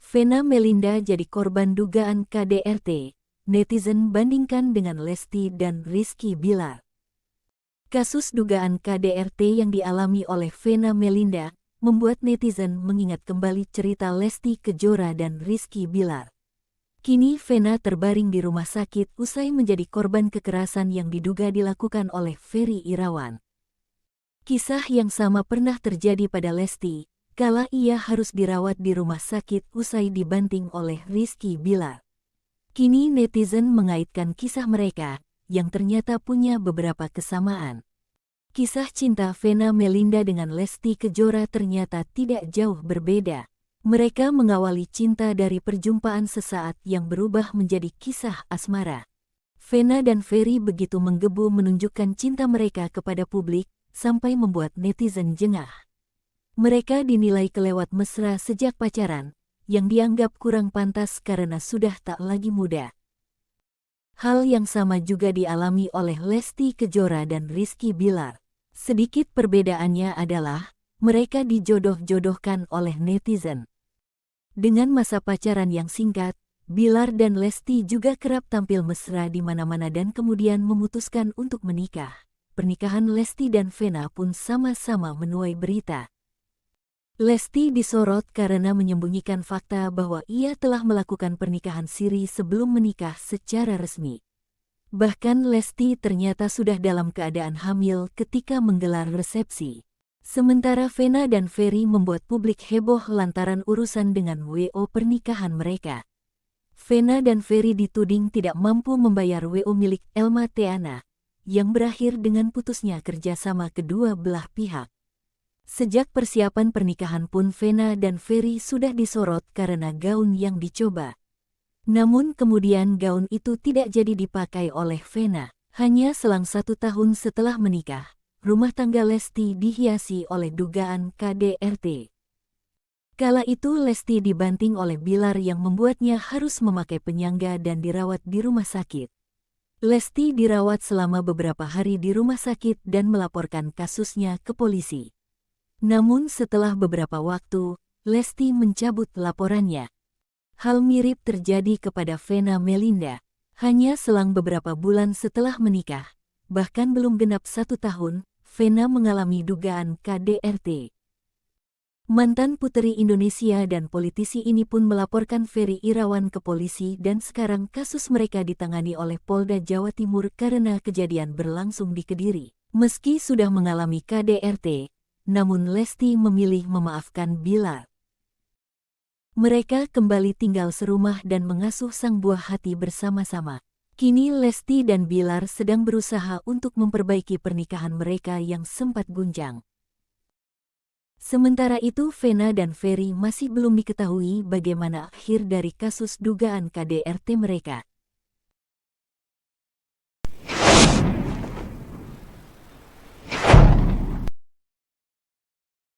Vena Melinda jadi korban dugaan KDRT. Netizen bandingkan dengan Lesti dan Rizky Bilar. Kasus dugaan KDRT yang dialami oleh Vena Melinda membuat netizen mengingat kembali cerita Lesti Kejora dan Rizky Bilar. Kini Vena terbaring di rumah sakit usai menjadi korban kekerasan yang diduga dilakukan oleh Ferry Irawan. Kisah yang sama pernah terjadi pada Lesti, kala ia harus dirawat di rumah sakit usai dibanting oleh Rizky Bilar. Kini netizen mengaitkan kisah mereka, yang ternyata punya beberapa kesamaan. Kisah cinta Vena Melinda dengan Lesti Kejora ternyata tidak jauh berbeda. Mereka mengawali cinta dari perjumpaan sesaat yang berubah menjadi kisah asmara. Vena dan Ferry begitu menggebu menunjukkan cinta mereka kepada publik, sampai membuat netizen jengah. Mereka dinilai kelewat mesra sejak pacaran, yang dianggap kurang pantas karena sudah tak lagi muda. Hal yang sama juga dialami oleh Lesti Kejora dan Rizky Bilar. Sedikit perbedaannya adalah, mereka dijodoh-jodohkan oleh netizen. Dengan masa pacaran yang singkat, Bilar dan Lesti juga kerap tampil mesra di mana-mana dan kemudian memutuskan untuk menikah. Pernikahan Lesti dan Vena pun sama-sama menuai berita. Lesti disorot karena menyembunyikan fakta bahwa ia telah melakukan pernikahan siri sebelum menikah secara resmi. Bahkan Lesti ternyata sudah dalam keadaan hamil ketika menggelar resepsi. Sementara Vena dan Ferry membuat publik heboh lantaran urusan dengan WO pernikahan mereka. Vena dan Ferry dituding tidak mampu membayar WO milik Elma Theana, yang berakhir dengan putusnya kerjasama kedua belah pihak. Sejak persiapan pernikahan pun Vena dan Ferry sudah disorot karena gaun yang dicoba. Namun kemudian gaun itu tidak jadi dipakai oleh Vena. Hanya selang 1 tahun setelah menikah, rumah tangga Lesti dihiasi oleh dugaan KDRT. Kala itu Lesti dibanting oleh Bilar yang membuatnya harus memakai penyangga dan dirawat di rumah sakit. Lesti dirawat selama beberapa hari di rumah sakit dan melaporkan kasusnya ke polisi. Namun setelah beberapa waktu, Lesti mencabut laporannya. Hal mirip terjadi kepada Vena Melinda. Hanya selang beberapa bulan setelah menikah, bahkan belum genap 1 tahun, Vena mengalami dugaan KDRT. Mantan puteri Indonesia dan politisi ini pun melaporkan Ferry Irawan ke polisi dan sekarang kasus mereka ditangani oleh Polda Jawa Timur karena kejadian berlangsung di Kediri. Meski sudah mengalami KDRT, namun Lesti memilih memaafkan Bilar. Mereka kembali tinggal serumah dan mengasuh sang buah hati bersama-sama. Kini Lesti dan Bilar sedang berusaha untuk memperbaiki pernikahan mereka yang sempat gunjang. Sementara itu Vena dan Ferry masih belum diketahui bagaimana akhir dari kasus dugaan KDRT mereka.